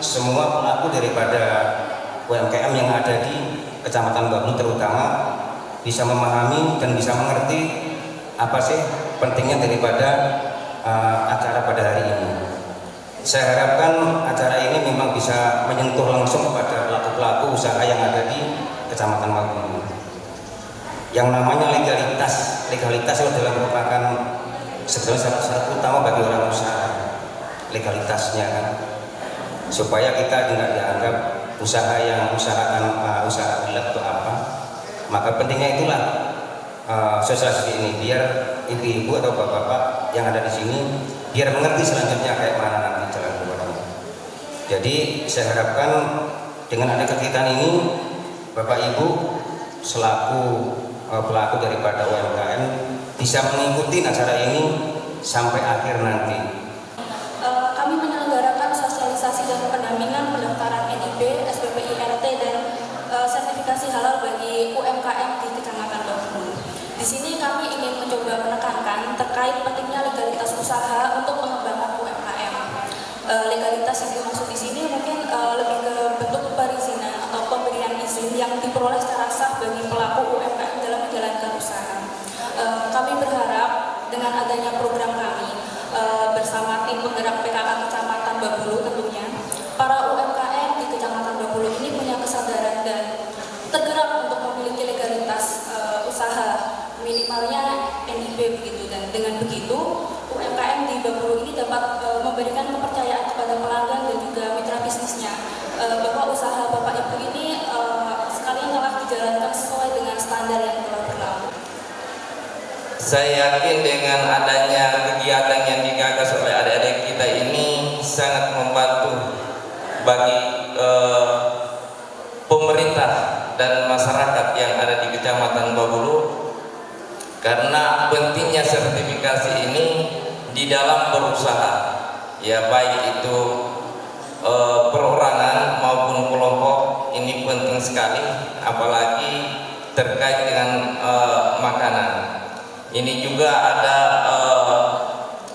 semua pelaku daripada UMKM yang ada di Kecamatan Babulu terutama bisa memahami dan bisa mengerti apa sih pentingnya daripada acara pada hari ini. Saya harapkan acara ini memang bisa menyentuh langsung kepada pelaku-pelaku usaha yang ada di Kecamatan Babulu. Yang namanya legalitas itu adalah merupakan sebenarnya syarat utama bagi orang usaha, legalitasnya kan, supaya kita tidak dianggap usaha yang usahakan usaha gelap atau apa. Maka pentingnya itulah sosialisasi ini biar ibu-ibu atau bapak-bapak yang ada di sini biar mengerti selanjutnya kayak mana nanti jalan keluarnya. Jadi saya harapkan dengan ada kegiatan ini Bapak Ibu selaku pelaku daripada UMKM bisa mengikuti acara ini sampai akhir nanti. Kami menyelenggarakan sosialisasi dan pendampingan pendaftaran NIB, SPPI, RT dan sertifikasi halal bagi UMKM di Kecamatan Babulu. Di sini kami ingin mencoba menekankan terkait pentingnya legalitas usaha untuk pengembangan UMKM. Legalitas yang dimaksud di sini mungkin lebih ke bentuk perizinan atau pemberian izin yang diperoleh secara sah bagi pelaku UMKM dalam menjalankan usaha. Kami berharap dengan adanya program kami bersama tim penggerak PKK Kecamatan Babulu tentunya, para UMKM di Kecamatan Babulu ini punya kesadaran dan tergerak untuk memiliki legalitas usaha minimalnya NIB begitu, dan dengan begitu UMKM di Babulu ini dapat memberikan kepercayaan kepada pelanggan dan juga mitra bisnisnya bahwa usaha Bapak Ibu ini sekali telah dijalankan sesuai dengan standar yang telah berlaku. Saya yakin dengan adanya kegiatan yang digagas oleh adik-adik kita ini sangat membantu bagi pemerintah dan masyarakat yang ada di Kecamatan Babulu, karena pentingnya sertifikasi ini di dalam berusaha, ya baik itu perorangan maupun kelompok, ini penting sekali, apalagi terkait dengan makanan. Ini juga ada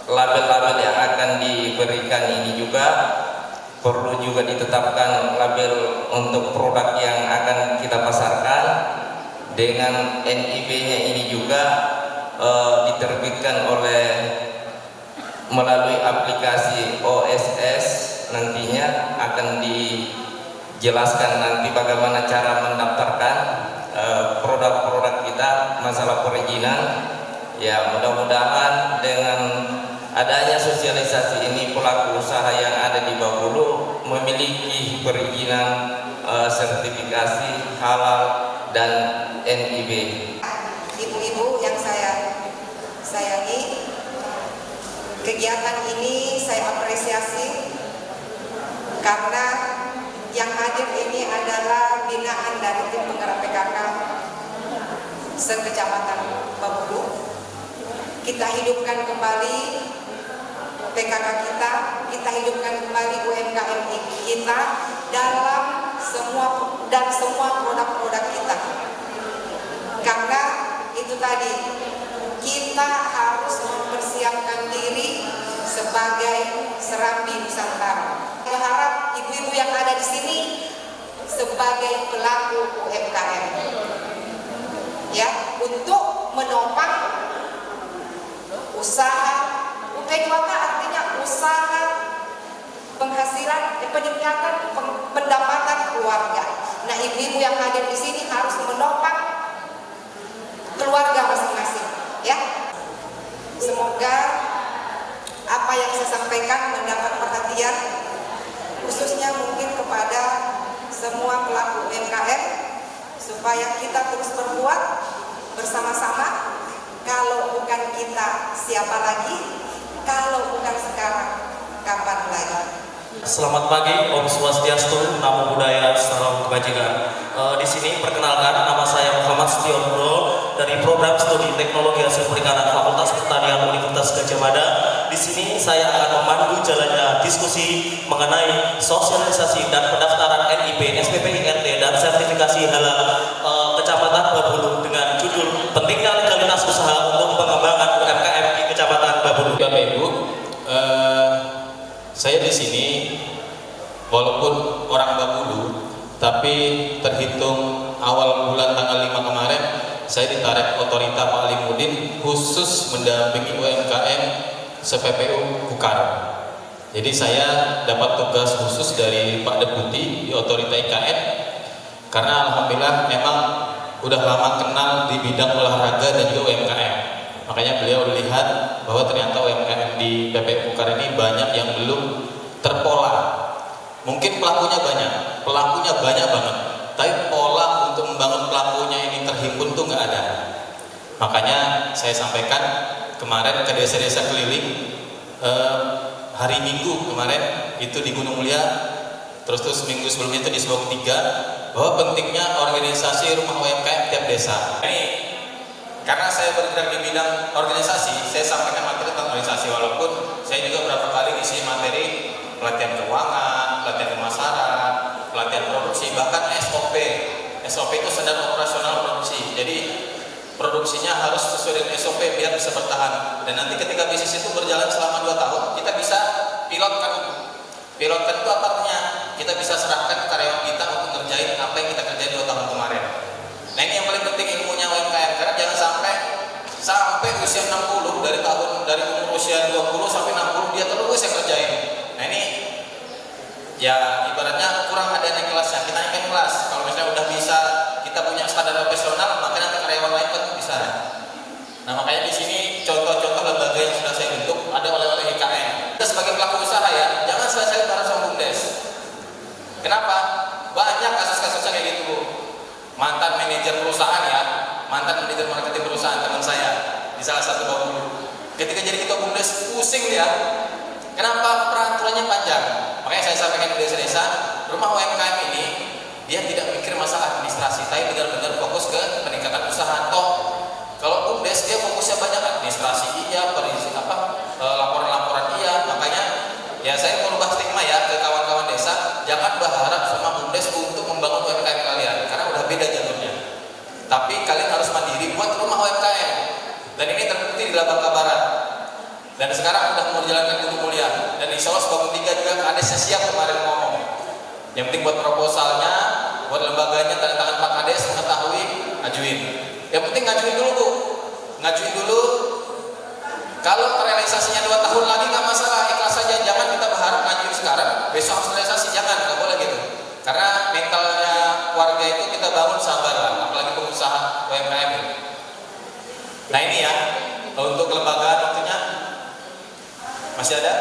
label-label yang akan diberikan, ini juga perlu juga ditetapkan label untuk produk yang akan kita pasarkan. Dengan NIB-nya ini juga diterbitkan melalui aplikasi OSS, nantinya akan dijelaskan nanti bagaimana cara mendaftarkan produk-produk kita, masalah perizinan. Ya, mudah-mudahan dengan adanya sosialisasi ini pelaku usaha yang ada di Babulu memiliki perizinan sertifikasi halal dan NIB. Ibu-ibu yang saya sayangi, kegiatan ini saya apresiasi karena yang hadir ini adalah binaan dari tim penggerak PKK se-Kecamatan Babulu. Kita hidupkan kembali PKK kita hidupkan kembali UMKM kita dalam semua produk-produk kita. Karena itu tadi, kita harus mempersiapkan diri sebagai Serambi Nusantara. Berharap ibu-ibu yang ada di sini sebagai pelaku UMKM, ya, untuk menopang usaha UP2K, artinya usaha penghasilan, peningkatan pendapatan keluarga. Nah, ibu-ibu yang hadir di sini harus menopang keluarga masing-masing, ya. Semoga apa yang saya sampaikan mendapat perhatian, khususnya mungkin kepada semua pelaku UMKM, supaya kita terus berbuat bersama-sama. Kalau bukan kita, siapa lagi? Kalau bukan sekarang, kapan lagi? Selamat pagi, Om Swastiastu, Namo Buddhaya, Salam Kebajikan. Di sini perkenalkan, nama saya Muhammad Setiono dari Program Studi Teknologi Hasil Perikanan Fakultas Pertanian Universitas Gadjah Mada. Di sini saya akan memandu jalannya diskusi mengenai sosialisasi dan pendaftaran NIB, SPPI, RT dan sertifikasi halal Kecamatan Babulu dengan judul Pentingnya Legalitas Usaha untuk Pengembangan UMKM di Kecamatan Babulu. Bapak Ibu, saya di sini walaupun orang Bengkulu, tapi terhitung awal bulan tanggal 5 kemarin saya ditarik otorita Pak Alimuddin khusus mendampingi UMKM se-PPU Kukar. Jadi saya dapat tugas khusus dari Pak Deputi di otorita IKN, karena alhamdulillah memang udah lama kenal di bidang olahraga dan juga UMKM. Makanya beliau lihat bahwa ternyata UMKM di PPU Kukar ini banyak yang belum terpola. Mungkin pelakunya banyak banget, tapi pola untuk membangun pelakunya ini terhimpun tuh nggak ada. Makanya saya sampaikan kemarin ke desa-desa keliling, hari Minggu kemarin itu di Gunung Mulia, terus minggu sebelumnya itu di Subang 3, bahwa pentingnya organisasi rumah UMKM tiap desa. Ini karena saya bergerak di bidang organisasi, saya sampaikan materi tentang organisasi, walaupun saya juga berapa kali isi materi pelatihan keuangan, pelatihan pemasaran, pelatihan produksi, bahkan SOP. SOP itu standar operasional produksi. Jadi produksinya harus sesuai dengan SOP biar bisa bertahan. Dan nanti ketika bisnis itu berjalan selama 2 tahun, kita bisa pilotkan itu. Pilotkan itu apa artinya? Kita bisa serahkan karyawan kita untuk ngerjain apa yang kita kerjain 2 tahun kemarin. Nah ini yang paling penting ilmunya UMKM, karena jangan sampai usia 60, dari umur usia 20 sampai 60 dia terus yang kerjain. Nah ini ya ibaratnya kurang ada naik kelasnya, kita naikkan kelas. Kalau misalnya udah bisa, kita punya standar profesional, maka nanti karyawan lain pun bisa. Nah makanya di sini contoh-contoh lembaga yang sudah saya bentuk ada oleh IKN. Kita sebagai pelaku usaha ya, jangan selesai bareng sama BUMDes. Kenapa? Banyak kasus-kasusnya kayak gitu Bu. Mantan manajer perusahaan ya, mantan manajer marketing perusahaan teman saya di salah satu Bengkulu. Ketika jadi ketua BUMDes pusing dia. Kenapa? Peraturannya panjang. Makanya saya sampaikan di desa-desa, rumah UMKM ini dia tidak mikir masalah administrasi, tapi benar-benar fokus ke peningkatan usaha. Toh kalau BUMDes dia fokusnya banyak administrasi iya, laporan-laporan iya. Makanya ya saya merubah stigma ya ke kawan-kawan desa, jangan berharap sama BUMDes untuk membangun UMKM kalian, karena udah beda jalurnya. Tapi kalian harus mandiri buat rumah UMKM. Dan ini terbukti di Labangka Barat. Dan sekarang sudah mau menjalankan Gunung Mulia. Dan insya Allah Subang 3 juga Kadesnya siap kemarin ngomong. Yang penting buat proposalnya, buat lembaganya, tanda tangan Pak Kades mengetahui, ajuin. Yang penting ngajuin dulu Bu. Ngajuin dulu. Kalau realisasinya 2 tahun lagi nggak masalah, ikhlas saja. Jangan kita berharap ngajuin sekarang, besok harus realisasi, jangan, nggak boleh gitu. Karena mentalnya warga itu kita bangun sabar lah, apalagi pengusaha UMKM. Nah ini ya, untuk kelembagaan waktunya masih ada?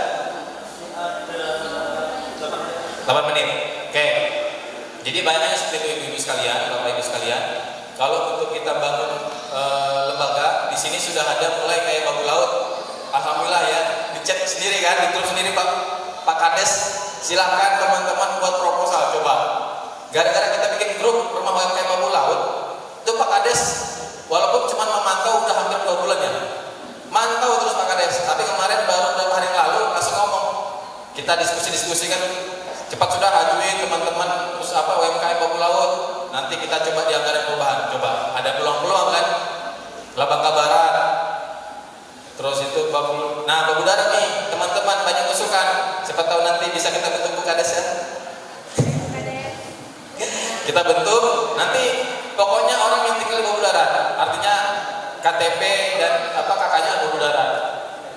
8 menit. Oke. Jadi banyaknya seperti itu ibu-ibu sekalian, bapak ibu sekalian. Kalau untuk kita bangun lembaga, di sini sudah ada mulai kayak babu laut. Alhamdulillah ya, dicek sendiri kan, ditulis sendiri Pak Kades. Silahkan teman-teman buat proposal, coba. Gara-gara kita bikin grup rumah UMKM babu laut, itu Pak Kades walaupun cuma memantau udah hampir 2 bulan ya. Mantau terus Pak Kades, tapi kemarin baru beberapa hari yang lalu langsung ngomong, kita diskusi kan, cepat sudah ajuin teman-teman UMKM babu laut, nanti kita coba di anggaran perubahan, coba ada peluang-peluang kan, Labangka Barat, terus itu babu darat nih, teman-teman banyak usulkan, siapa tahu nanti bisa kita bentuk Kades ya. Kita bentuk, nanti pokoknya orang yang tinggal di babu darat, artinya KTP dan kakaknya babu darat.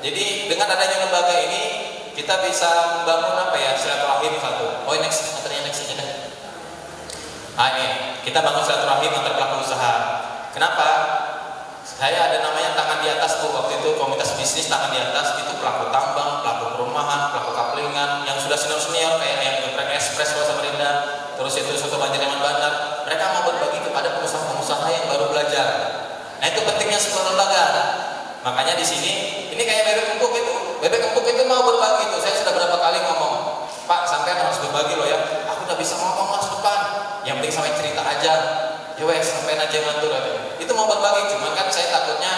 Jadi dengan adanya lembaga ini kita bisa membangun silaturahim satu. Oh next aja kan. Nah ini kita bangun silaturahim antar pelaku usaha. Kenapa? Saya ada namanya tangan di atas Bu, waktu itu komunitas bisnis tangan di atas itu pelaku tambang, pelaku perumahan, pelaku kaplingan yang sudah senior kayak yang Geprek Express Samarinda, terus itu Soto Banjarnegara Bandar. Mereka mau berbagi kepada pengusaha-pengusaha yang baru belajar. Nah itu pentingnya sebuah lembaga. Makanya di sini ini kayak bebek empuk itu. Bebek empuk itu mau berbagi itu. Saya sudah berapa kali ngomong, Pak sampai harus berbagi loh ya. Aku udah bisa ngomong Mas depan. Yang penting sampai cerita aja. Ya wes sampai aja ngatur aja. Itu mau berbagi, cuman kan saya takutnya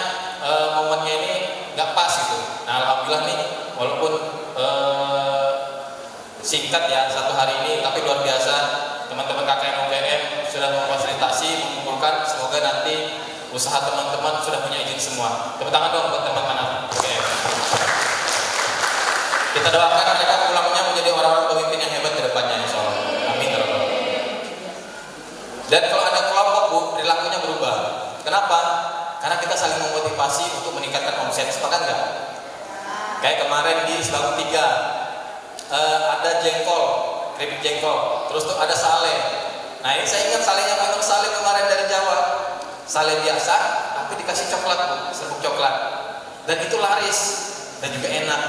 momennya ini nggak pas gitu. Nah alhamdulillah nih, walaupun singkat ya 1 hari ini, tapi luar biasa teman-teman KKN UGM sudah memfasilitasi, mengumpulkan. Semoga nanti usaha teman-teman sudah punya izin semua. Tepuk tangan dong buat teman-teman UGM. Kita doakan mereka pulangnya menjadi orang-orang pemimpin yang hebat ke depannya. Dan kalau ada kelompok Bu, perilakunya berubah. Kenapa? Karena kita saling memotivasi untuk meningkatkan omset. Sepakat nggak? Kayak kemarin di Sebangun 3 ada jengkol, keripik jengkol, terus tuh ada sale. Nah ini saya ingat salenya Pak Nur Sale kemarin dari Jawa, sale biasa tapi dikasih coklat Bu, serbuk coklat, dan itu laris dan juga enak.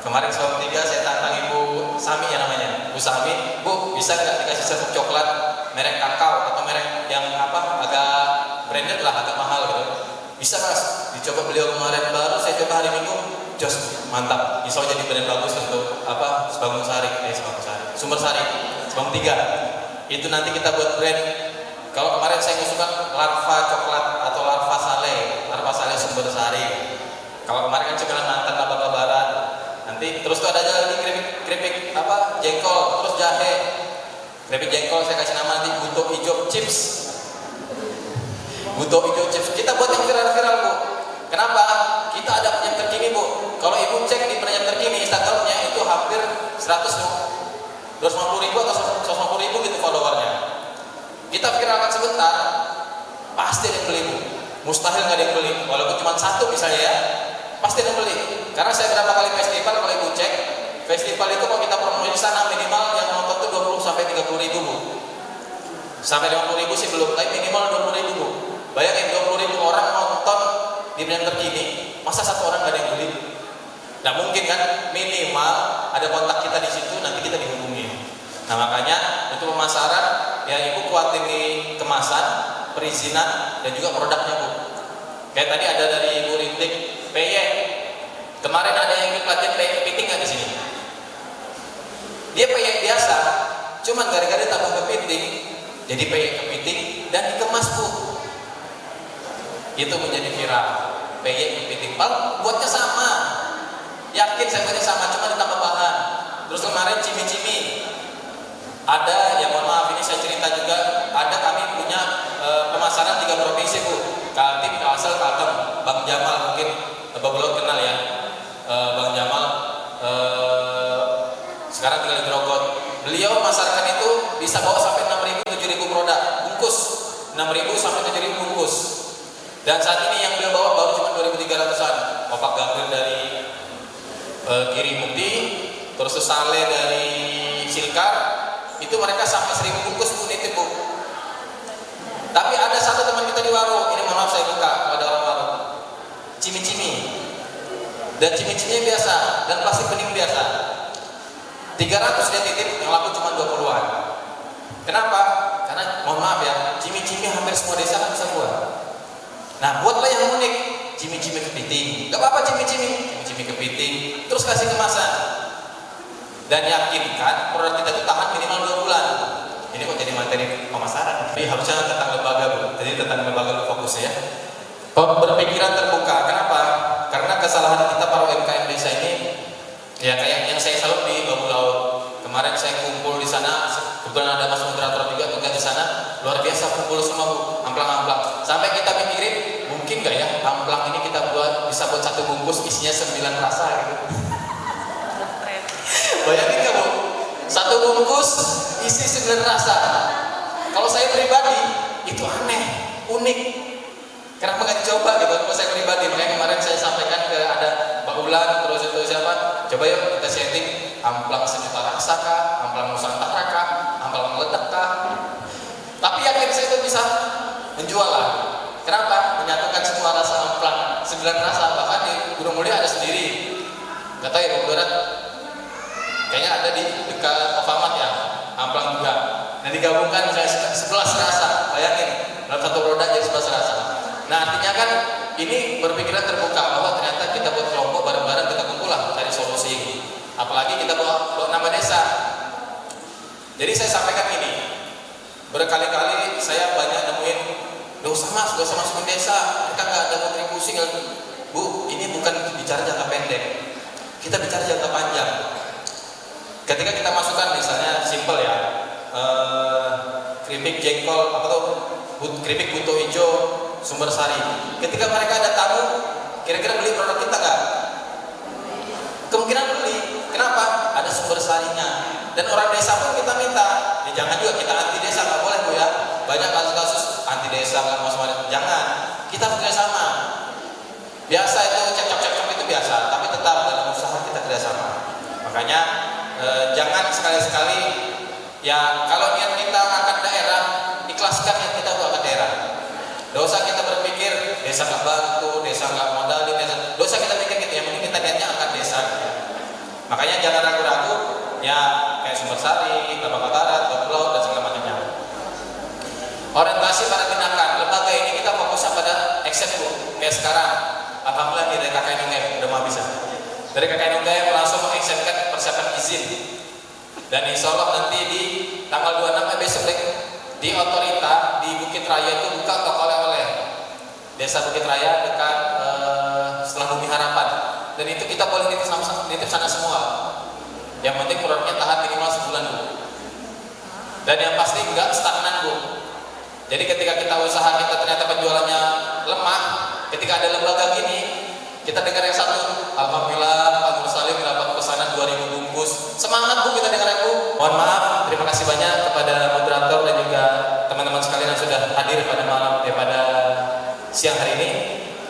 Kemarin Sebangun 3 saya tantang Ibu Sami ya namanya, Bu Sami, Bu bisa nggak dikasih serbuk coklat merek kakao atau merek yang apa agak branded lah, agak mahal gitu. Bisa Mas, dicoba beliau kemarin, baru saya coba hari Minggu, jos mantap, insya Allah jadi brand bagus untuk apa Sebangun Sari, Sumber Sari, Sebangun 3. Itu nanti kita buat brand. Kalau kemarin saya ngusulkan larva coklat atau larva sale Sumber Sari. Kalau kemarin kan cemilan mantan laba barat. Nanti terus tuh ada lagi keripik apa jengkol, terus jahe. Keripik jengkol saya kasih nama nanti buto hijau chips. Buto hijau chips. Kita buat yang viral-viral Bu. Kenapa? Kita ada yang terkini Bu. Kalau Ibu cek di penajam terkini Instagramnya itu hampir 250.000 atau 150.000 gitu followernya. Kita viralkan sebentar, pasti ada yang beli Bu. Mustahil nggak ada yang beli. Walaupun cuma satu misalnya ya, pasti ada yang beli. Karena saya berapa kali festival, kalau Ibu cek, festival itu kalau kita promosi di sana minimal yang nonton tuh 20 sampai 30.000 Bu. Sampai 50.000 sih belum, tapi minimal 20.000 Bu. Bayangin 20.000 orang nonton di penajam terkini, masa satu orang nggak ada yang beli? Nah mungkin kan minimal ada kontak kita di situ, nanti kita dihubungi. Nah makanya untuk pemasaran ya Ibu kuatin di kemasan, perizinan dan juga produknya Bu. Kayak tadi ada dari Ibu Rintik, PY. Kemarin ada yang pelatihan PY kepiting nggak di sini? Dia PY biasa, cuman gara-gara tambah kepiting, jadi PY kepiting dan dikemas Bu. Itu menjadi viral. PY kepiting, buatnya sama. Yakin saya buatnya sama, cuma ditambah bahan. Terus kemarin cimi-cimi. Ada, yang mohon maaf ini saya cerita juga, ada kami punya pemasaran 3 provinsi Bu. Kaltim, Kalsel, Kalteng. Bang Jamal mungkin Bapak Bulot kenal ya. Bang Jamal sekarang tinggal di Grogol. Beliau memasarkan itu bisa bawa sampai 6.000, 7.000 produk bungkus, 6.000 sampai 7.000 bungkus. Dan saat ini yang beliau bawa baru cuma 2.300-an. Opak Gambir dari Giri Mukti, terus Sale dari Silkar, itu mereka sampai 1.000 bungkus pun itu Bu. Tapi ada satu teman kita di warung, ini mohon maaf saya buka pada orang warung, cimi-cimi. Dan cimi-ciminya biasa, dan plastik bening biasa. 300 dia titip, yang laku cuma 20-an. Kenapa? Karena mohon maaf ya, cimi-cimi hampir semua desa kan bisa buat. Nah buatlah yang unik, cimi-cimi kepiting. Gak apa-apa cimi-cimi kepiting, terus kasih kemasan. Dan yakinkan produk kita itu tahan minimal 2 bulan. Ini kok jadi materi pemasaran. Jadi harusnya tentang lembaga Bu. Jadi tentang lembaga lu fokus ya. Berpikiran terbuka. Kenapa? Karena kesalahan kita para UMKM desa ini, ya kayak yang saya salut di Bambu Laut. Kemarin saya kumpul di sana, kebetulan ada Mas moderator juga tugas di sana, luar biasa kumpul semua Bu, amplang-amplang. Sampai kita pikirin, mungkin nggak ya amplang ini kita bisa buat 1 bungkus isinya 9 rasa gitu. Bayangin nggak Bu? 1 bungkus isi 9 rasa. Kalau saya pribadi itu aneh, unik. Kenapa nggak dicoba gitu? Kalau saya pribadi, makanya kemarin saya sampaikan ke ada Pak Ulan, terus itu siapa? Coba yuk kita setting amplang 1 juta rasa kah, amplang Nusantara kah, amplang meledak kah. Tapi yakin saya itu bisa menjual lah. Kenapa? Menyatukan semua rasa amplang, 9 rasa, bahkan di Gunung Mulia ada sendiri. Nggak tahu ya Pak Berat, kayaknya ada di dekat Ofamat ya, amplang juga. Nah digabungkan misalnya 11 rasa, bayangin dalam 1 produk jadi 11 rasa. Nah artinya kan ini berpikiran terbuka bahwa ternyata kita buat kelompok bareng-bareng, kita kumpul lah cari solusi. Apalagi kita bawa nama desa. Jadi saya sampaikan ini, berkali-kali saya banyak nemuin, gak usah masukin desa, kita nggak ada kontribusi. Bu, ini bukan bicara jangka pendek, kita bicara jangka panjang. Ketika kita masukkan misalnya simple ya, keripik jengkol, apa tuh, keripik buto hijau Sumber Sari. Ketika mereka ada tamu, kira-kira beli produk kita nggak? Kemungkinan beli. Kenapa? Ada Sumber Sarinya. Dan orang desa pun kita minta. Ya, jangan juga kita anti desa, nggak boleh Bu ya. Banyak Makanya jangan sekali-sekali ya kalau niat kita akan daerah, ikhlaskan niat kita akan daerah. Dosa kita berpikir desa nggak bantu, desa nggak modalin, dosa kita pikir gitu. Yang penting kita niatnya akan desa. Gitu. Makanya jangan ragu-ragu ya kayak Sumbersari, Tabak Utara, Pulau dan segala macamnya. Orientasi pada tindakan lembaga ini kita fokusnya pada action Bu. Kayak sekarang, alhamdulillah dari KKN UGM udah mau bisa. Dari KKN UGM langsung mengactionkan persiapan izin. Dan insya Allah nanti di tanggal 26 besok di Otorita di Bukit Raya itu buka toko oleh-oleh. Desa Bukit Raya dekat setelah Bumi Harapan. Dan itu kita boleh nitip sana semua. Yang penting produknya tahan minimal sebulan Bu. Dan yang pasti enggak stagnan Bu. Jadi ketika kita usaha kita ternyata penjualannya lemah, ketika ada lembaga gini, kita dengar yang satu, alhamdulillah Pak Nur Salim dapat pesanan 2000 bungkus. Semangat Bu kita dengar Bu. Mohon maaf, terima kasih banyak kepada moderator dan juga teman-teman sekalian yang sudah hadir pada malam pada siang hari ini.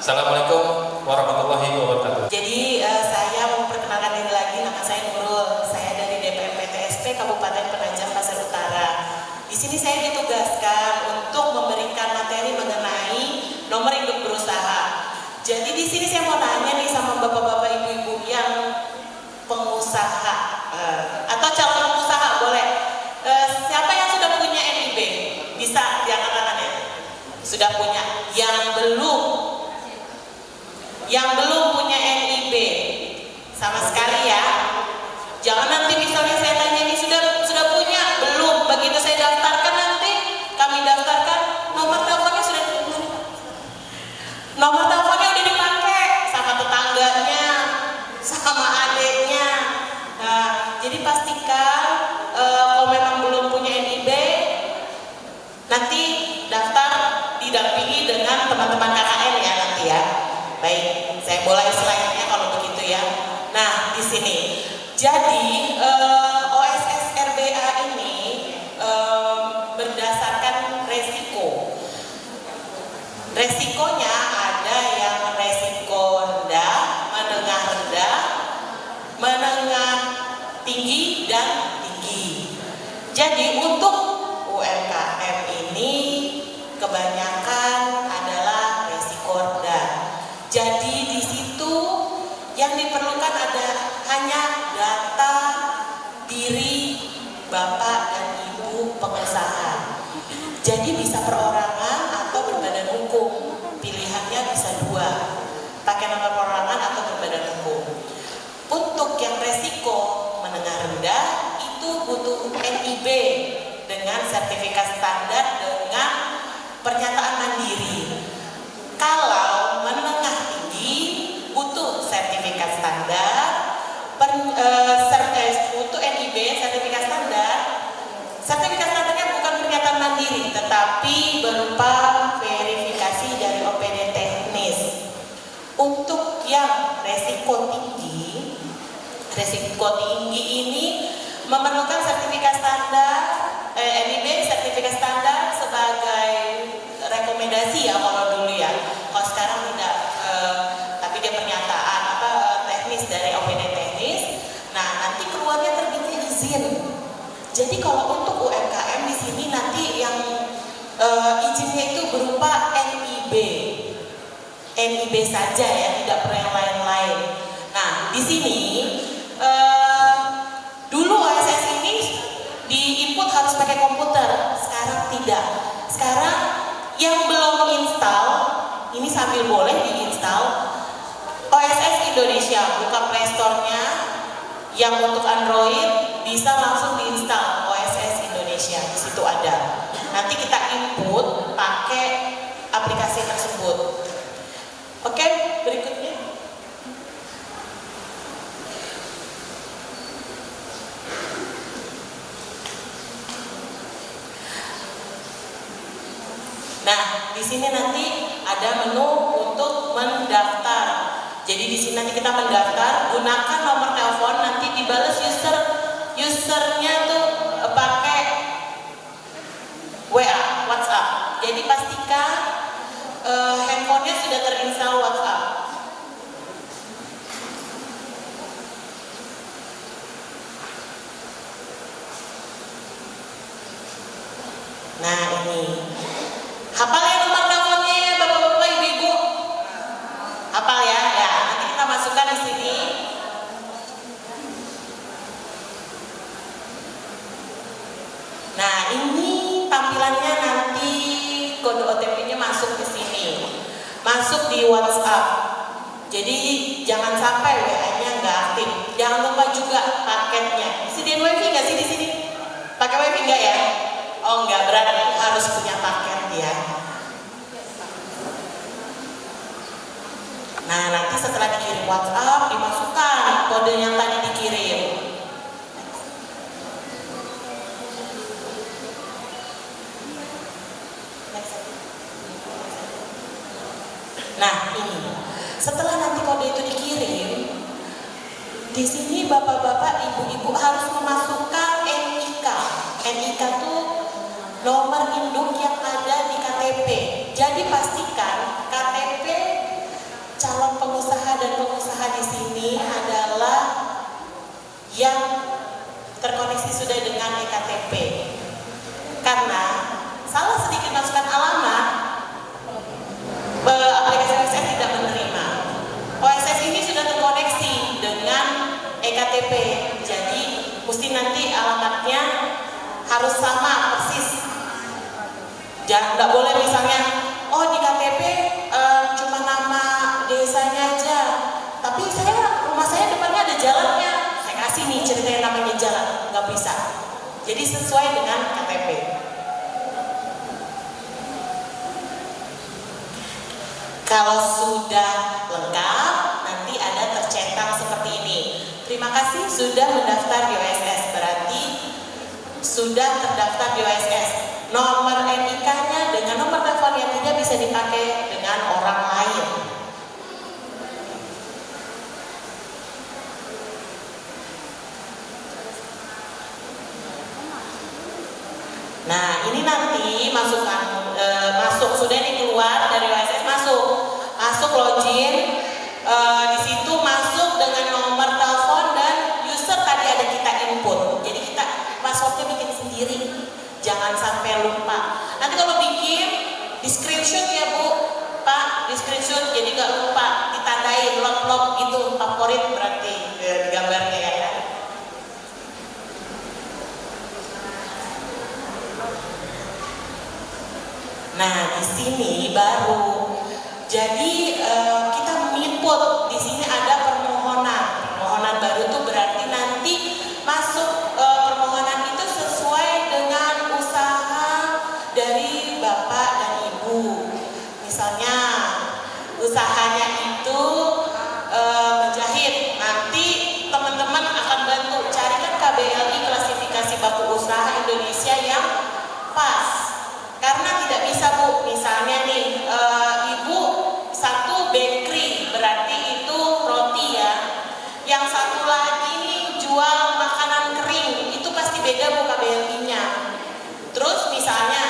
Assalamualaikum warahmatullahi wabarakatuh. Jadi saya memperkenalkan diri lagi, nama saya Nurul. Saya dari DPM PTSP Kabupaten Penajam Pasar Utara. Di sini saya ditugaskan untuk memberikan materi mengenai nomor induk berusaha. Jadi di sini saya mau nanya nih sama bapak-bapak, ibu-ibu yang pengusaha atau calon pengusaha boleh. Siapa yang sudah punya NIB? Bisa diangkat tangannya. Sudah punya. Yang belum punya NIB sama sekali ya. Jangan nanti misalnya saya tanya ini sudah punya belum, begitu saya daftarkan nanti kami daftarkan nomor teleponnya sudah udah dipakai sama tetangganya, sama adiknya. Nah, jadi pastikan kalau memang belum punya NIB nanti daftar didampingi dengan teman-teman KKN ya nanti ya. Baik, saya mulai slide-nya kalau begitu ya. Nah, di sini. Jadi OSS RBA ini berdasarkan resiko. Resikonya ada yang resiko rendah, menengah tinggi dan tinggi. Jadi untuk UMKM ini kebanyakan adalah resiko rendah. Jadi di situ yang diperlukan hanya data diri Bapak dan Ibu pengusaha. Jadi bisa perorangan atau berbadan hukum. Pilihannya bisa dua. Pakai nomor perorangan atau berbadan hukum. Untuk yang resiko menengah rendah itu butuh NIB dengan sertifikat standar dengan pernyataan mandiri. Kalau menengah tinggi butuh sertifikat standar, butuh NIB sertifikat standar. Sertifikat standarnya bukan pernyataan mandiri, tetapi berupa verifikasi dari OPD teknis. Untuk yang resiko tinggi ini memerlukan sertifikat standar, NIB sertifikat standar sebagai rekomendasi ya kalau dulu ya. Kalau sekarang tidak, tapi dia pernyataan teknis dari OPD teknis. Nah, nanti keluarnya terbitnya izin. Jadi kalau untuk UMKM di sini nanti yang izinnya itu berupa NIB saja ya, tidak perlu yang lain-lain. Nah, di sini dulu OSS ini di input harus pakai komputer, sekarang tidak. Sekarang yang belum install, ini sambil boleh diinstal OSS Indonesia, buka Play Store-nya. Yang untuk Android bisa langsung diinstal OSS Indonesia, di situ ada. Nanti kita input pakai aplikasi tersebut. Oke, berikutnya. Nah, di sini nanti ada menu untuk mendaftar. Jadi di sini nanti kita mendaftar, gunakan nomor telepon, nanti dibalas usernya tuh pakai WA, WhatsApp. Jadi pastikan handphonenya sudah terinstall WhatsApp. Nah ini, hafal ya nomor teleponnya ya bapak-bapak, ibu-ibu? Hafal ya? Ya, nanti kita masukkan di sini. Nah ini tampilannya nanti kode OTP-nya masuk di sini, masuk di WhatsApp. Jadi jangan sampai WA-nya nggak aktif. Jangan lupa juga paketnya. Disediain WiFi nggak sih di sini? Pakai WiFi nggak ya? Oh nggak, berarti harus punya paket ya. Nah nanti setelah dikirim WhatsApp dimasukkan kode yang tadi dikirim. Nah ini, setelah nanti kode itu dikirim, di sini bapak-bapak, ibu-ibu harus memasukkan NIK. NIK itu nomor induk yang ada di KTP. Jadi pastikan KTP calon pengusaha dan pengusaha di sini adalah yang terkoneksi sudah dengan eKTP. Karena salah sedikit masukkan alamat, aplikasi OSS tidak menerima. OSS ini sudah terkoneksi dengan eKTP, jadi mesti nanti alamatnya harus sama persis. Jangan, nggak boleh misalnya, oh di KTP cuma nama desanya aja, tapi rumah saya depannya ada jalannya, saya kasih nih ceritanya namanya jalan, nggak bisa. Jadi sesuai dengan KTP. Kalau sudah lengkap, nanti ada tercetak seperti ini. Terima kasih sudah mendaftar di OSS, berarti sudah terdaftar di OSS. Nomor NIK-nya dengan nomor telepon yang tidak bisa dipakai dengan orang lain. Nah, ini nanti masuk sudah ini keluar dari OSS, masuk login, di situ masuk dengan nomor telepon dan user tadi ada kita input. Jadi kita passwordnya bikin sendiri, jangan sampai lupa. Nanti kalau bikin di screenshot ya Bu, Pak, di screenshot jadi nggak lupa, ditandain log itu favorit berarti di gambarnya ya. Nah di sini baru, jadi kita menginput di sini ada permohonan baru tuh berarti nanti masuk permohonan itu sesuai dengan usaha dari bapak dan ibu. Misalnya usahanya itu menjahit, nanti teman-teman akan bantu carikan KBLI klasifikasi baku usaha Indonesia yang pas. Karena tidak bisa Bu, misalnya nih ibu satu bakery berarti itu roti ya, yang satu lagi nih jual makanan kering, itu pasti beda Bu KBLI-nya. Terus misalnya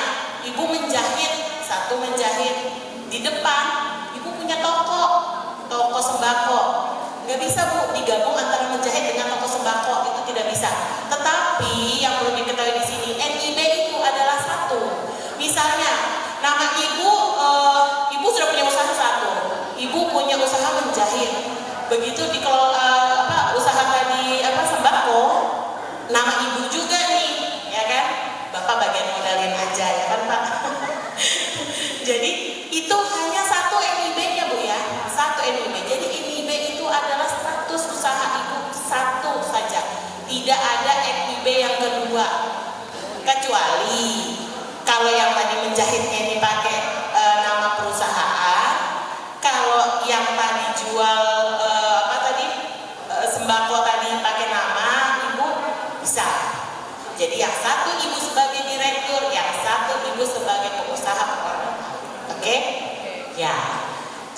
ibu menjahit, satu menjahit di depan, ibu punya toko sembako, nggak bisa Bu digabung antara menjahit dengan toko sembako, itu tidak bisa. Tetapi yang perlu diketahui di sini NIB itu adalah satu. Misalnya nama ibu sudah punya usaha satu, ibu punya usaha menjahit, begitu dikelola usaha tadi sembako, nama ibu juga nih, ya kan? Bapak bagian modalin aja ya kan Pak. Jadi itu hanya satu NIB-nya Bu ya, satu NIB. Jadi NIB itu adalah status usaha ibu satu saja, tidak ada NIB yang kedua, kecuali kalau yang tadi menjahitnya ini pakai nama perusahaan, kalau yang tadi jual sembako tadi pakai nama ibu bisa. Jadi yang satu ibu sebagai direktur, yang satu ibu sebagai pengusaha. Oke? Ya.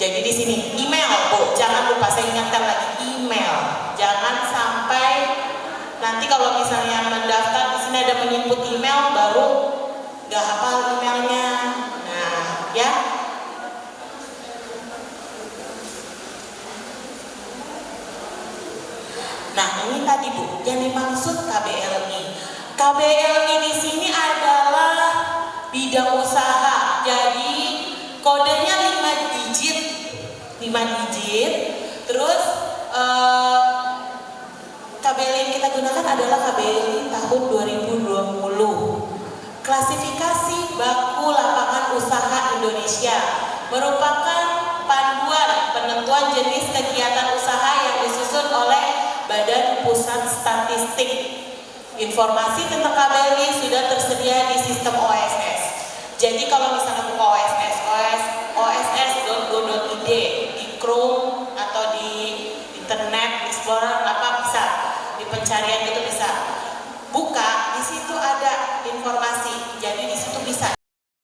Jadi di sini email Bu, jangan lupa saya ingatkan lagi email. Jangan sampai nanti kalau misalnya mendaftar di sini ada menyebut email baru nggak hafal emailnya. Nah, ya. Nah, ini tadi Bu, yang dimaksud KBLI. KBLI di sini adalah bidang usaha. Jadi kodenya 5 digit. Terus KBL yang kita gunakan adalah KBL tahun 2020. Klasifikasi baku lapangan usaha Indonesia merupakan panduan penentuan jenis kegiatan usaha yang disusun oleh Badan Pusat Statistik. Informasi tentang KBLI sudah tersedia di sistem OSS. Jadi kalau misalnya buka oss.go.id di Chrome atau di internet Explorer bisa di pencarian itu bisa buka, di situ ada informasi. Jadi di situ bisa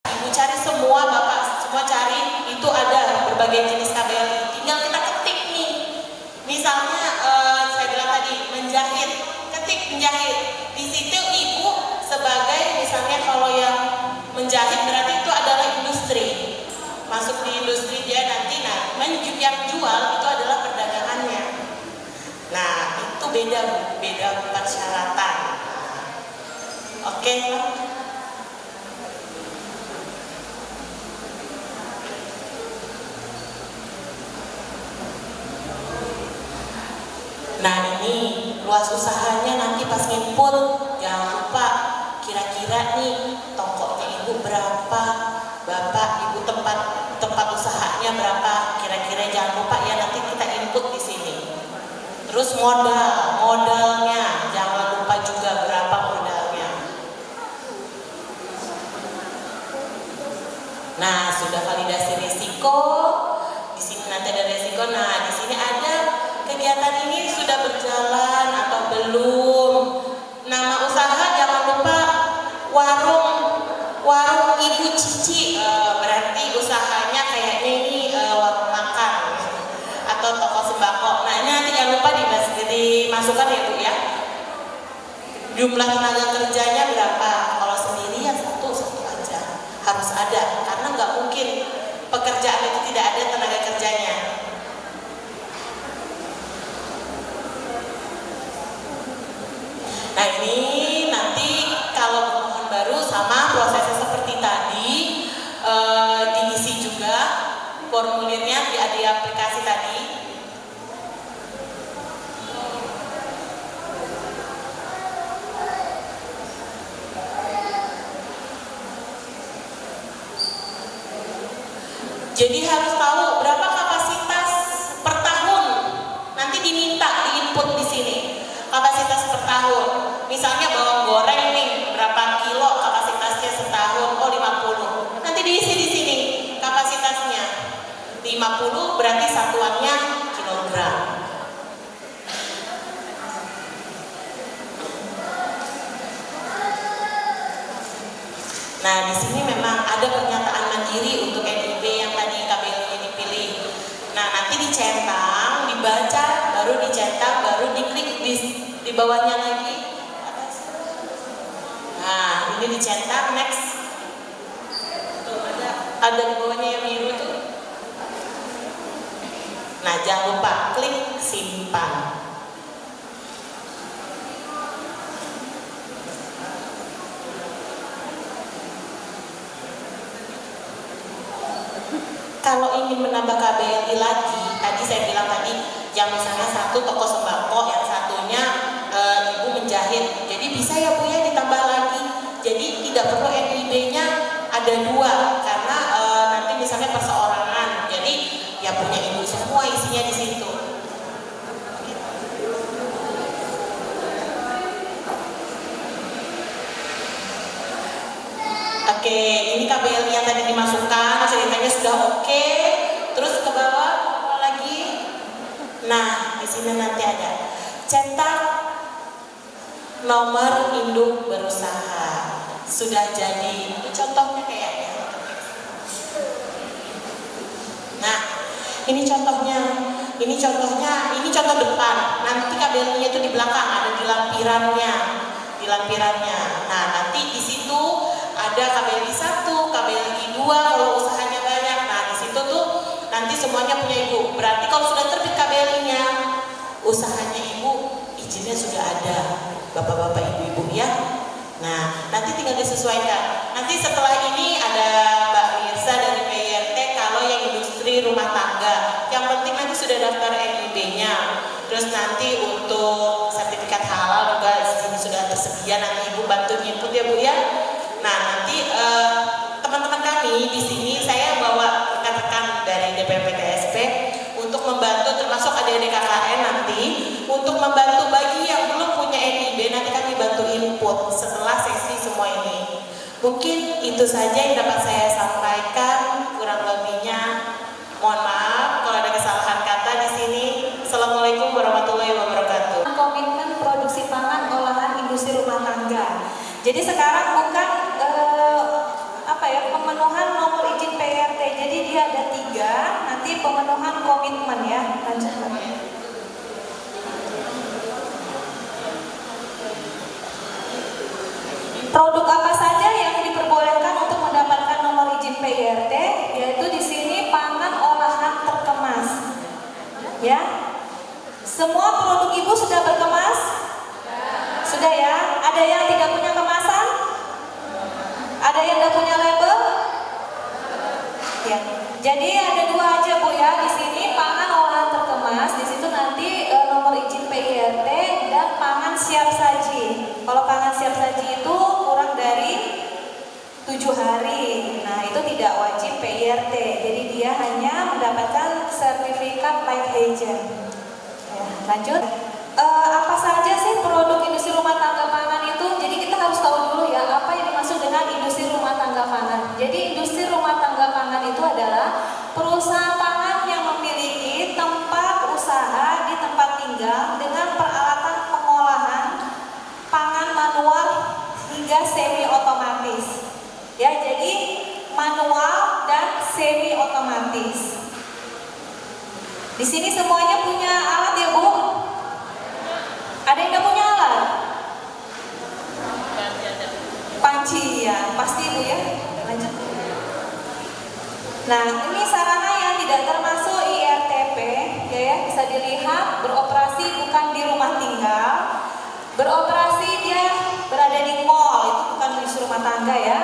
Ibu cari semua, Bapak semua cari, itu ada berbagai jenis KBLI. Tinggal kita ketik nih. Misalnya saya bilang tadi menjahit, ketik menjahit. Di situ Ibu sebagai misalnya kalau yang menjahit berarti itu adalah industri. Masuk di industri dia nanti yang jual itu adalah perdagangannya. Nah, itu beda persyaratan. Oke, nah ini luas usahanya nanti pas nginput jangan lupa kira-kira nih tokonya Ibu berapa, Bapak Ibu tempat usahanya berapa, kira-kira jangan lupa ya nanti kita input di sini. Terus modalnya jangan lupa juga berapa modalnya. Nah, sudah validasi risiko. Di sini nanti ada risiko. Nah, di sini ada kegiatan ini sudah berjalan atau belum. Nama usaha jangan lupa warung Ibu Cici. Berarti usahanya kayaknya ini warung makan atau toko sembako. Nah, ini nanti jangan lupa dimasukkan ya Bu ya. Jumlah tenaga kerjanya berapa? Kalau sendiri ya satu aja harus ada, karena nggak mungkin pekerjaan itu tidak ada tenaga kerjanya. Nah, ini nanti kalau pemohon baru sama prosesnya seperti tadi, diisi juga formulirnya di aplikasi tadi. Jadi harus tahu berapa kapasitas per tahun. Nanti diminta diinput di sini. Kapasitas per tahun. Misalnya bawang goreng nih, berapa kilo kapasitasnya setahun? Oh, 50. Nanti diisi di sini kapasitasnya. 50 berarti satuannya kilogram. Nah, di sini memang ada pernyataan mandiri untuk NIB yang tadi KBL-nya dipilih. Nah, nanti dicentang, dibaca, baru dicetak, baru diklik di bawahnya lagi. Nah, ini dicetak, next. Tuh, ada di bawahnya yang biru tuh. Nah, jangan lupa klik simpan. Kalau ingin menambah KBLI lagi, tadi saya bilang tadi, yang misalnya satu toko sembako, yang satunya Ibu menjahit. Jadi bisa ya Bu ya ditambah lagi. Jadi tidak perlu NIB-nya ada 2, karena nanti misalnya perseorangan. Jadi ya punya Ibu semua isinya di situ. Oke, ini KBL yang tadi dimasukkan, ceritanya sudah oke. Terus ke bawah lagi. Nah, di sini nanti ada cetak nomor induk berusaha. Sudah jadi. Ini contohnya kayaknya. Nah, ini contohnya. Ini contoh depan. Nanti KBL-nya itu di belakang, ada di lampirannya. Nah, nanti di situ ada KBLI 1, KBLI 2 kalau usahanya banyak. Nah, di situ tuh nanti semuanya punya Ibu. Berarti kalau sudah terbit KBLI-nya, usahanya Ibu, izinnya sudah ada. Bapak-bapak, ibu-ibu ya. Nah, nanti tinggal disesuaikan. Nanti setelah ini rumah tangga. Yang penting nanti sudah daftar NIB-nya. Terus nanti untuk sertifikat halal juga di sini sudah tersedia, nanti Ibu bantu input ya Bu ya. Nah, nanti teman-teman kami di sini saya bawa rekan-rekan dari DPPTSP untuk membantu, termasuk adik-adik KKN nanti untuk membantu bagi yang belum punya NIB, nanti kami bantu input setelah sesi semua ini. Mungkin itu saja yang dapat saya sampaikan, kurang lebihnya mohon maaf kalau ada kesalahan kata di sini. Assalamualaikum warahmatullahi wabarakatuh. Komitmen produksi pangan olahan industri rumah tangga. Jadi sekarang bukan pemenuhan nomor izin PRT. Jadi dia ada 3, nanti pemenuhan komitmen ya. Lanjut. Produk apa saja yang diperbolehkan untuk mendapatkan nomor izin PRT? Yaitu di sini pangan olahan terkemas. Ya. Semua produk Ibu sudah berkemas? Sudah ya? Ada yang tidak punya kemasan? Ada yang tidak punya label? Ya. Jadi ada 2 aja Bu ya di sini, pangan olahan terkemas. Di situ nanti nomor izin PIRT dan pangan siap saji. Kalau pangan siap saji itu kurang dari 7 hari. Nah, itu tidak wajib PIRT. Jadi dia hanya mendapatkan sertifikat light agent. Ya, lanjut. Apa saja sih produk industri rumah tangga pangan itu? Jadi kita harus tahu dulu ya apa yang dimaksud dengan industri rumah tangga pangan. Jadi industri rumah tangga pangan itu adalah perusahaan pangan yang memiliki tempat usaha di tempat tinggal dengan peralatan pengolahan pangan manual hingga semi otomatis. Ya, jadi manual dan semi otomatis. Di sini semuanya punya alat ya Bu? Ada yang nggak punya alat? Panci ya, pasti Bu ya. Lanjut. Nah, ini sarana yang tidak termasuk IRTP, ya, bisa dilihat beroperasi bukan di rumah tinggal, beroperasi dia berada di mall, itu bukan industri rumah tangga ya,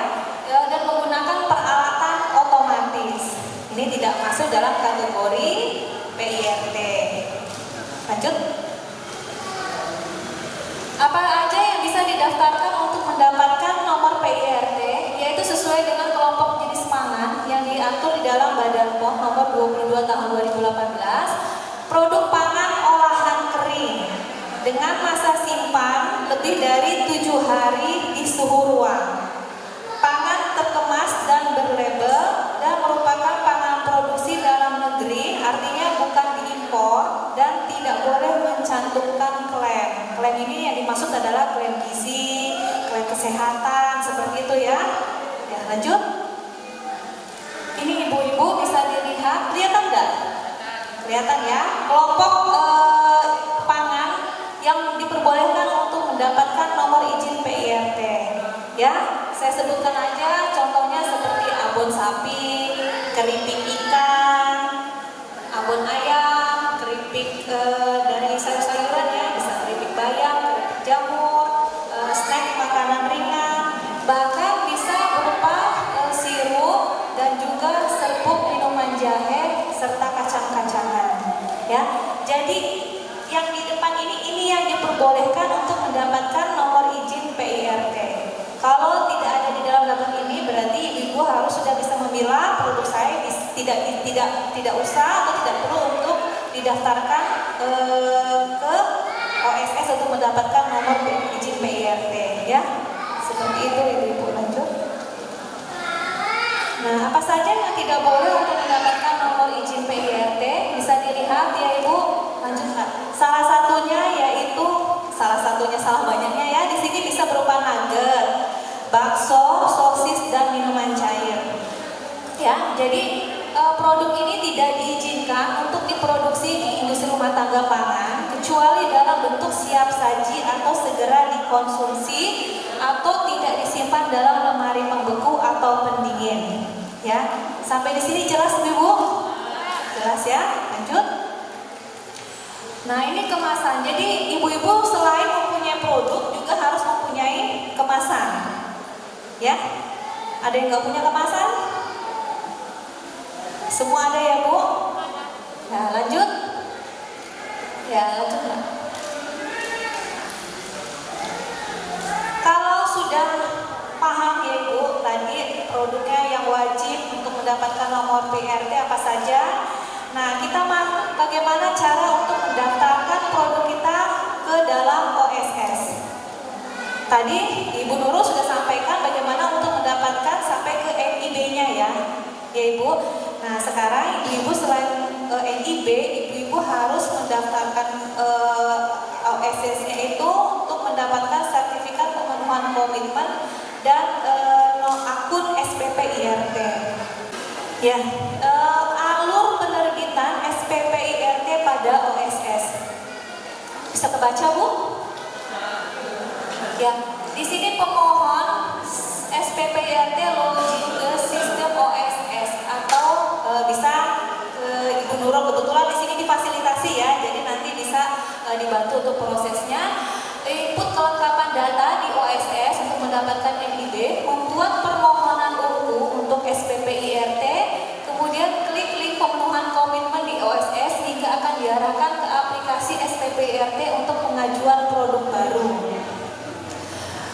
dan menggunakan peralatan otomatis. Ini tidak masuk dalam kategori PIRT. Lanjut. Apa aja yang bisa didaftarkan untuk mendapatkan nomor PIRT, yaitu sesuai dengan kelompok jenis pangan yang diatur di dalam Badan POM nomor 22 tahun 2018, produk pangan olahan kering dengan masa simpan lebih dari 7 hari di suhu ruang, pangan terkemas dan berlabel dan merupakan pangan produksi dalam negeri, artinya bukan diimpor dan tidak boleh mencantumkan klaim. Klaim ini yang dimaksud adalah klaim gizi, klaim kesehatan, seperti itu ya. Ya, lanjut. Ini ibu-ibu bisa dilihat, kelihatan enggak? Kelihatan ya. Kelompok pangan yang diperbolehkan untuk mendapatkan nomor izin PIRT. Ya, saya sebutkan aja contohnya seperti abon sapi, keripik ikan, abon ayam, keripik dari sayur-sayuran ya, bisa keripik bayam, keripik jamur, snack makanan ringan, bahkan bisa berupa sirup dan juga serbuk minuman jahe serta kacang-kacangan. Ya, jadi yang di depan ini yang diperbolehkan untuk mendapatkan nomor izin PIRT. Kalau tidak ada di dalam daftar ini, berarti ibu harus sudah bisa memilah produk saya tidak usah atau tidak perlu untuk didaftarkan ke OSS untuk mendapatkan nomor izin PIRT ya. Seperti itu ibu-ibu. Lanjut. Nah, apa saja yang tidak boleh untuk mendapatkan nomor izin PIRT? Bisa dilihat ya ibu. Lanjutkan. Salah satunya salah banyaknya ya. Di sini bisa berupa nugget, bakso, sosis dan minuman cair. Ya, jadi produk ini tidak diizinkan untuk diproduksi di industri rumah tangga pangan kecuali dalam bentuk siap saji atau segera dikonsumsi atau tidak disimpan dalam lemari pembeku atau pendingin. Ya, sampai di sini jelas Bu? Jelas ya? Lanjut. Nah, ini kemasan. Jadi ibu-ibu selain mempunyai produk juga harus mempunyai kemasan. Ya? Ada yang nggak punya kemasan? Semua ada ya Bu? Nah, lanjut. Ya, lanjut Mbak. Kalau sudah paham ya Ibu, tadi produknya yang wajib untuk mendapatkan nomor PRT apa saja. Nah, kita bagaimana cara untuk mendaftarkan produk kita ke dalam OSS. Tadi Ibu Nurul sudah sampaikan bagaimana untuk mendapatkan sampai ke NIB-nya ya Ibu. Nah, sekarang Ibu selain NIB, Ibu harus mendaftarkan OSS-nya itu untuk mendapatkan sertifikat pemenuhan komitmen dan akun SPP IRT. Ya, alur penerbitan SPP IRT pada OSS. Bisa kebaca Bu? Ya, di sini pemohon SPP IRT login ke sistem OSS atau bisa Ibu Nurul, kebetulan di sini difasilitasi ya, jadi nanti bisa dibantu untuk prosesnya. Input kelengkapan data di OSS untuk mendapatkan NIB, membuat permohonan UU untuk SPP IRT, kemudian klik link pemenuhan komitmen di OSS hingga akan diarahkan ke aplikasi SPP IRT untuk pengajuan produk baru.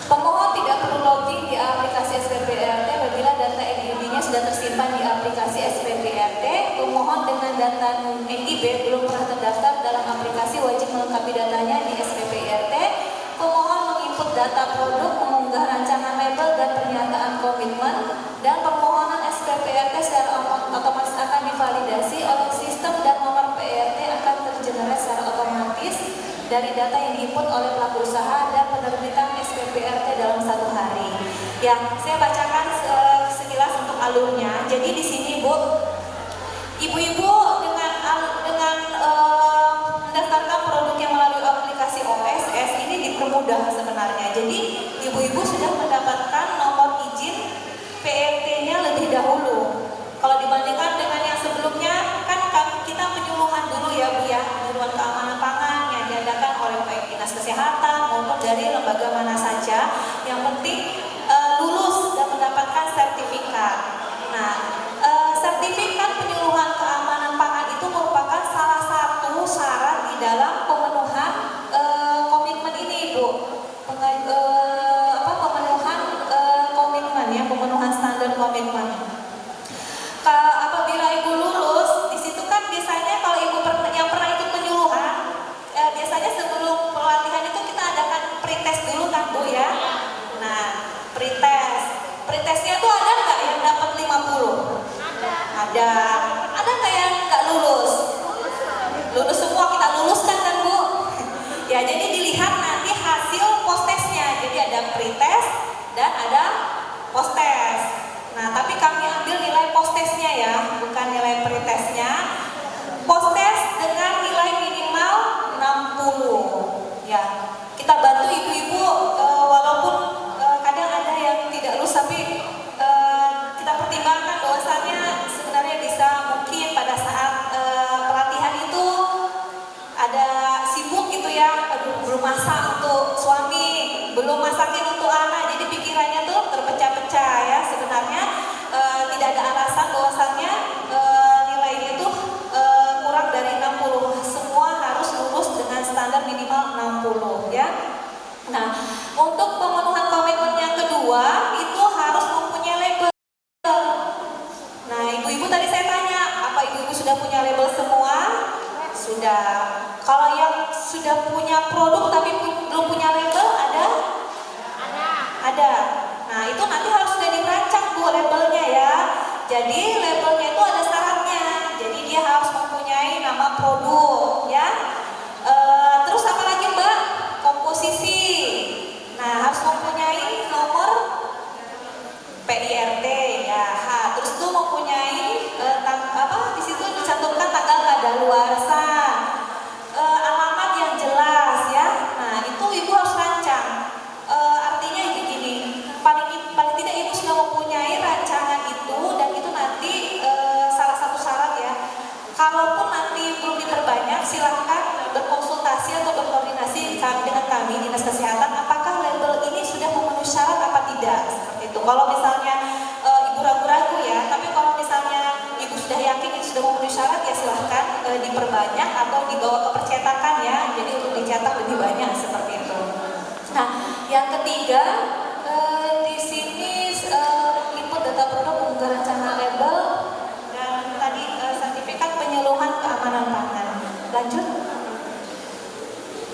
Pemohon tidak perlu login di aplikasi SPP IRT apabila data NIB-nya sudah tersimpan di aplikasi SPP IRT. Pemohon dengan data NIB belum pernah terdaftar dalam aplikasi wajib melengkapi datanya di SPP IRT. Pemohon menginput data produk, mengunggah rancangan label dan pernyataan komitmen, dan permohonan SPP IRT secara otomatis akan divalidasi oleh sistem dan nomor PRT akan tergenerate secara otomatis dari data yang diinput oleh pelaku usaha dan penerbitan SPP IRT dalam 1 hari. Ya, saya bacakan sekilas untuk alurnya. Jadi di sini Bu, ibu-ibu dengan mendaftarkan produk yang melalui aplikasi OSS ini dipermudah sebenarnya. Jadi ibu-ibu sudah mendapatkan nomor izin PRT-nya lebih dahulu. Kalau dibandingkan dengan yang sebelumnya, kan kita penyuluhan dulu ya Bu ya, penyuluhan keamanan pangan yang diadakan oleh baik Dinas Kesehatan maupun dari lembaga mana saja. Yang penting lulus dan mendapatkan sertifikat. Nah, sertifikat penyuluhan keamanan pangan itu merupakan salah satu syarat di dalam pemenuhan komitmen ini Bu. Pemenuhan komitmen ya, pemenuhan standar komitmen. Apabila Ibu lulus, di situ kan biasanya kalau Ibu yang pernah ikut penyuluhan, biasanya sebelum pelatihan itu kita adakan pretest dulu kan Bu ya. Nah, pretestnya tuh ada nggak yang dapat 50? Ada. Ada nggak yang nggak lulus? Lulus semua, kita luluskan kan Bu? Ya, jadi dilihat nanti hasil post-testnya. Jadi ada pretest dan ada post-test. Nah, tapi kami ambil nilai post-testnya ya, bukan nilai pretestnya. Post-test dengan nilai minimal 60. Ya, kita bantu ibu-ibu walaupun kadang ada yang tidak lulus, tapi kita pertimbangkan bahwasannya sebenarnya bisa mungkin pada saat pelatihan itu ada sibuk gitu ya, belum masak untuk suami, belum masakin untuk anak, jadi pikirannya tuh terpecah-pecah ya. Sebenarnya tidak ada alasan bahwasannya nilainya itu kurang dari 60. Semua harus lulus dengan standar minimal 60 ya. Nah, untuk pemenuhan komitmen yang kedua itu harus mempunyai label. Nah, ibu-ibu tadi saya tanya, apa ibu-ibu sudah punya label semua? Sudah. Kalau yang sudah punya produk tapi belum punya label ada? Ada. Nah, itu nanti harus sudah dirancang Bu labelnya ya. Jadi labelnya itu ada syaratnya. Jadi dia harus mempunyai nama produk ya. Terus apa lagi Mbak? Komposisi. Nah, harus mempunyai nomor PIRT ya. Terus itu mempunyai di situ dicantumkan tanggal kadaluarsa, alamat yang jelas ya. Nah, itu ibu harus rancang. Artinya begini, paling tidak ibu sudah mempunyai rancangan itu, dan itu nanti salah satu syarat ya. Kalaupun nanti belum diperbanyak, silahkan berkonsultasi atau berkoordinasi dengan kami Dinas Kesehatan, apakah label ini sudah memenuhi syarat apa tidak, seperti itu. Kalau misalnya ibu ragu-ragu ya, tapi kalau misalnya ibu sudah yakin ini sudah memenuhi syarat ya silahkan diperbanyak atau dibawa ke percetakan ya, jadi untuk dicetak lebih banyak seperti itu. Nah, yang ketiga di sini input data produk, pembukaan rencana label, dan tadi sertifikat penyuluhan keamanan pangan. Lanjut.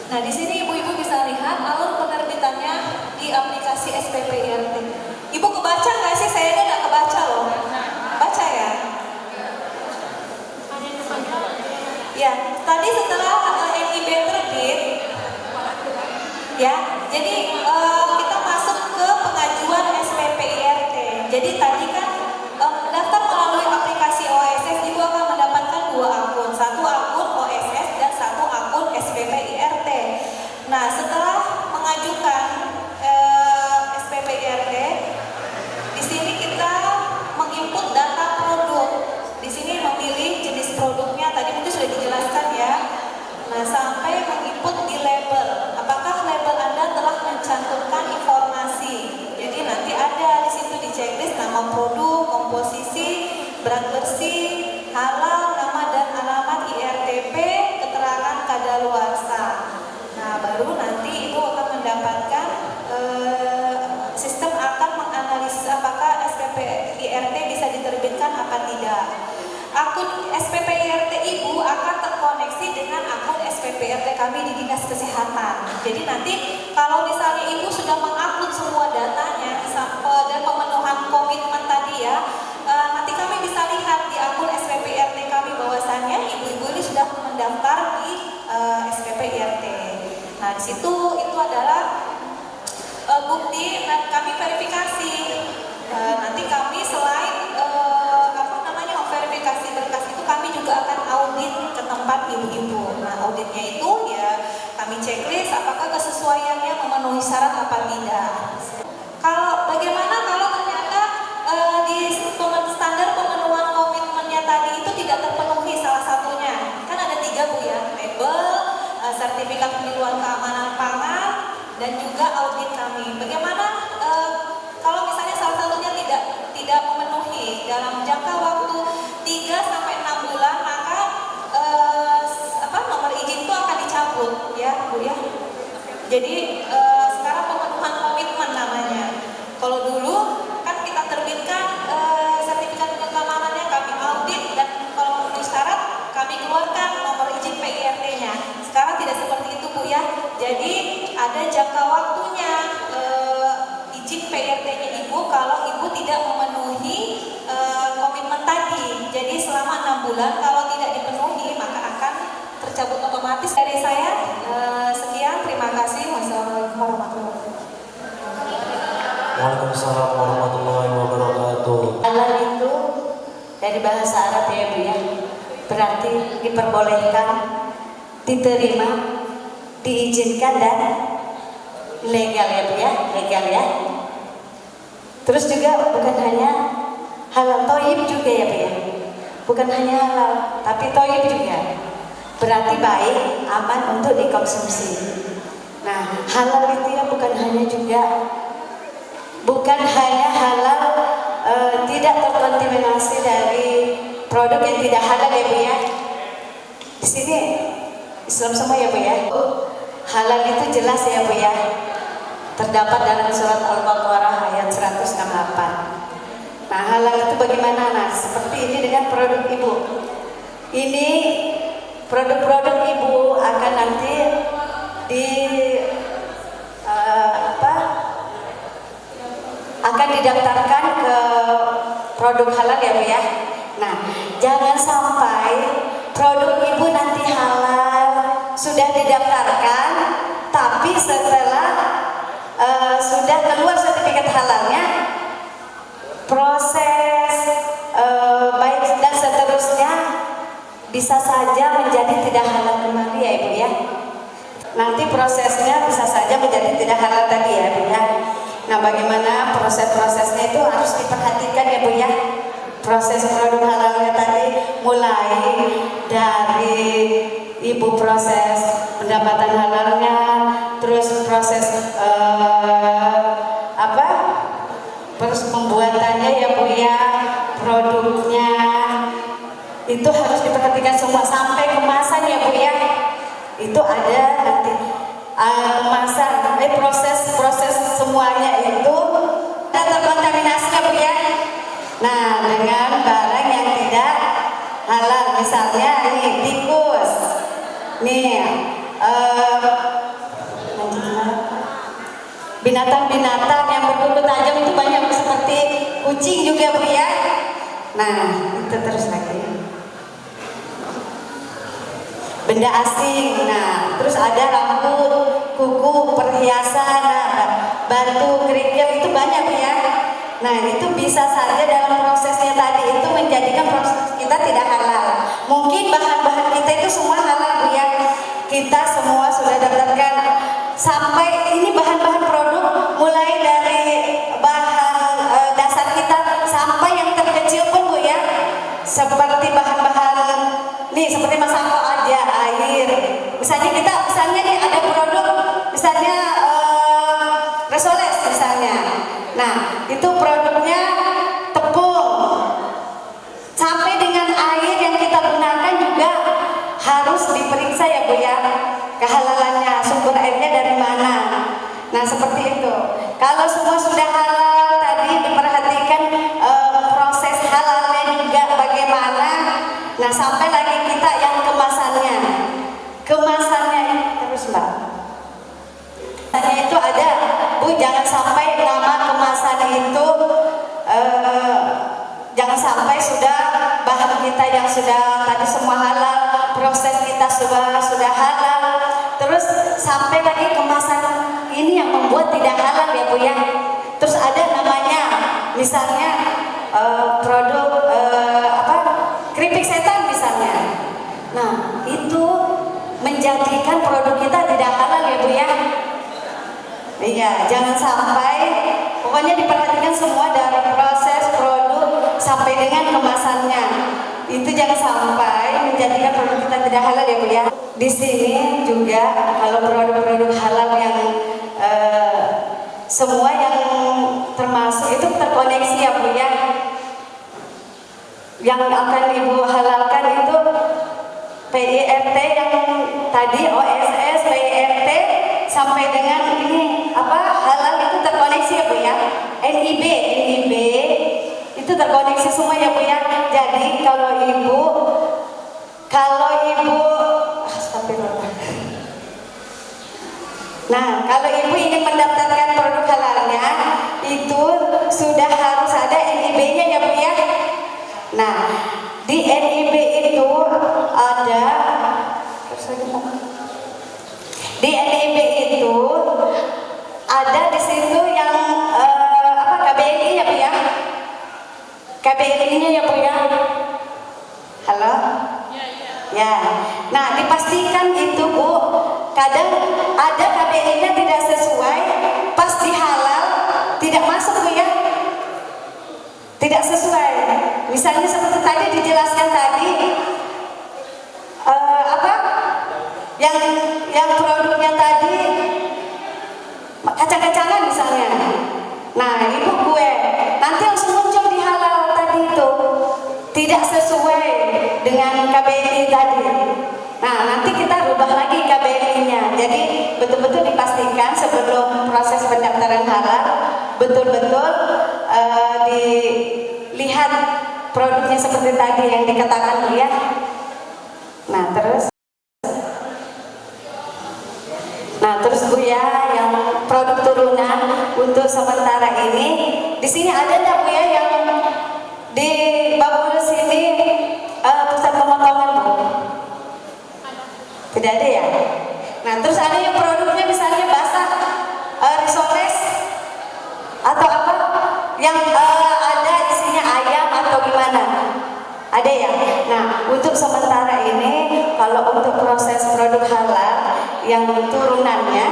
Nah, di sini ibu-ibu bisa lihat alur penerbitannya di aplikasi SPP IRT. Ibu kebaca nggak sih? Saya nggak kebaca loh. Baca ya? Ya, tadi setelah NIB terbit, ya, jadi kita masuk ke pengajuan SPP IRT. Jadi tadi kan mendaftar melalui aplikasi OSS, ibu akan mendapatkan 2 akun, satu akun OSS dan satu akun SPP IRT. Nah, setelah mengajukan SPP IRT, di sini kita menginput data produk. Di sini memilih jenis produknya, tadi mungkin sudah dijelaskan ya. Nah, sampai menginput di label. Apakah label Anda telah mencantumkan informasi? Jadi nanti ada di situ di checklist nama produk, komposisi, berat bersih, halal, nama dan alamat IRTP, keterangan kadaluarsa. Nah, baru nanti Ibu akan mendapatkan sistem akan menganalisis apakah SPP IRT bisa diterbitkan apa tidak. Akun SPP IRT Ibu akan terkoneksi dengan akun SPP IRT kami di Dinas Kesehatan. Jadi nanti kalau misalnya Ibu sudah mengupload semua datanya dan pemenuhan komitmen tadi ya, nanti kami bisa lihat di akun SPP IRT kami bahwasannya ibu-ibu ini sudah mendaftar di SPP IRT. Nah, di situ itu adalah bukti dan kami verifikasi. Nanti kami selain verifikasi berkas itu, kami juga akan audit ke tempat ibu-ibu. Nah, auditnya itu ya kami checklist apakah kesesuaiannya memenuhi syarat apa tidak. Kalau bagaimana kalau ternyata di standar pemenuhan komitmennya tadi itu tidak terpenuhi salah satunya, kan ada 3 Bu ya, label, sertifikat penyuluhan keamanan pangan, dan juga audit kami. Bagaimana kalau misalnya salah satunya tidak memenuhi dalam jangka waktu 3-6 bulan, maka nomor izin itu akan dicabut ya Bu ya. Jadi sekarang pemenuhan komitmen namanya. Kalau dulu kan kita terbitkan sertifikat keamanannya, kami audit, dan kalau memenuhi syarat kami keluarkan nomor izin PIRT-nya. Sekarang tidak seperti itu Bu ya. Jadi ada jangka waktunya izin PIRT-nya Ibu kalau Ibu tidak memenuhi komitmen tadi. Jadi selama 6 bulan kalau tidak dipenuhi maka akan tercabut otomatis. Dari saya sekian, terima kasih. Wassalamualaikum warahmatullahi wabarakatuh. Waalaikumsalam warahmatullahi wabarakatuh. Halal itu dari bahasa Arab ya Bu ya, berarti diperbolehkan, diterima, diizinkan dan legal ya Bu ya, legal ya. Terus juga bukan hanya halal, toyib juga ya Bu ya, bukan hanya halal tapi toyib juga, berarti baik, aman untuk dikonsumsi. Nah, halal itu ya bukan hanya halal tidak terkontaminasi dari produk yang tidak halal ya Bu ya. Di sini Islam semua ya Bu ya. Halal itu jelas ya Bu ya, terdapat dalam surat Al-Baqarah ayat 168. Nah, halal itu bagaimana? Nah, seperti ini dengan produk Ibu. Ini produk-produk Ibu akan nanti akan didaftarkan ke produk halal ya Bu ya. Nah, jangan sampai produk Ibu nanti halal sudah didaftarkan, tapi setelah sudah keluar sertifikat halalnya, proses baik dan seterusnya bisa saja menjadi tidak halal kembali ya Ibu ya. Nanti prosesnya bisa saja menjadi tidak halal tadi ya Bu ya. Nah, bagaimana proses-prosesnya itu harus diperhatikan ya Bu ya. Proses produk halalnya tadi mulai dari Ibu proses pendapatan halalnya, terus proses terus pembuatannya ya Bu ya, produknya itu harus diperhatikan semua sampai kemasan ya Bu ya. Itu ada nanti kemasan, proses semuanya itu terkontaminasi ya Bu ya. Nah, dengan barang yang tidak halal, misalnya nih tikus, nih binatang-binatang yang berkuku tajam itu banyak seperti kucing juga Bu ya. Nah, itu terus lagi benda asing. Nah, terus ada rambut, kuku, perhiasan, batu, kerikil, itu banyak ya. Nah, itu bisa saja dalam prosesnya tadi itu menjadikan proses kita tidak halal. Mungkin bahan-bahan kita itu semua halal Bu ya. Kita semua sudah dapatkan sampai ini bahan-bahan produk, mulai dari bahan dasar kita sampai yang terkecil pun Bu ya. Seperti bahan-bahan nih, seperti masako aja, air. Misalnya nih ada produk, misalnya Resoles misalnya. Nah, itu produknya tepung. Sampai dengan air yang kita gunakan juga harus diperiksa ya Bu ya, kehalalannya, sumber airnya dari mana. Nah, seperti itu. Kalau semua sudah halal, tadi diperhatikan proses halalnya juga bagaimana. Nah, sampai lagi kita yang kemasannya terus Mbak. Itu ada Bu, jangan sampai nama kemasan itu jangan sampai sudah bahan kita yang sudah tadi semua halal, proses kita sudah halal, terus sampai lagi kemasan ini yang membuat tidak halal ya Bu ya. Terus ada namanya misalnya produk keripik setan misalnya. Nah, itu menjadikan produk kita tidak halal ya Bu ya. Iya, jangan sampai, pokoknya diperhatikan semua dari proses produk sampai dengan kemasannya. Itu jangan sampai menjadikan produk kita tidak halal ya Bu ya. Di sini juga kalau produk-produk halal yang semua yang termasuk itu terkoneksi ya Bu ya. Yang akan Ibu halalkan itu PIRT yang tadi OSS, PIRT sampai dengan ini halal itu terkoneksi ya Bu ya. NIB itu terkoneksi semua ya Bu ya. Jadi kalau Ibu nah, kalau Ibu ingin mendaftarkan produk halalnya itu sudah harus ada NIB-nya ya Bu ya. Nah, di NIB itu ada di situ yang KBLI ya Bu ya. KBLI-nya ya Bu ya. Halo? Ya. Nah, dipastikan itu Bu, kadang ada KBLI-nya tidak sesuai, pas dihalal tidak masuk Bu ya. Tidak sesuai. Misalnya seperti tadi dijelaskan tadi yang produknya tadi kacang-kacangan misalnya. Nah, Ibu gue nanti langsung muncul di halal tadi itu tidak sesuai dengan KBLI tadi. Nah, nanti kita rubah lagi KBLI-nya. Jadi betul-betul dipastikan sebelum proses pendaftaran halal betul-betul dilihat produknya seperti tadi yang dikatakan Bu ya. Nah, terus Bu ya, yang produk turunan untuk sementara ini di sini ada nggak Bu ya yang di Babulus ini pusat pemotongan Bu? Tidak ada ya. Nah, terus ada yang produknya misalnya basah, risoles atau apa yang ada isinya ayam atau gimana? Ada ya. Nah, untuk sementara ini kalau untuk proses produk halal yang turunannya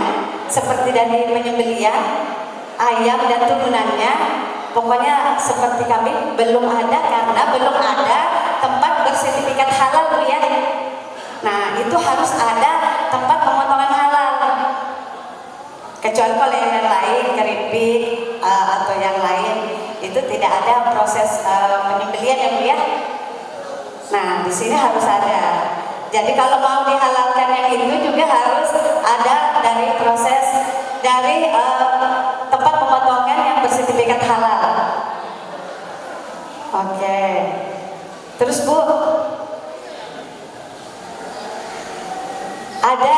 seperti dari penyembelihan ayam dan turunannya, pokoknya seperti kami belum ada karena belum ada tempat bersertifikat halal Bu ya. Nah, itu harus ada tempat pemotongan halal. Kecuali kalau yang lain keripik atau yang lain itu tidak ada proses penyembelihan ya Bu ya. Nah, di sini harus ada. Jadi kalau mau dihalalkan yang itu juga harus ada dari proses dari tempat pemotongan yang bersertifikat halal. Oke. Terus Bu, ada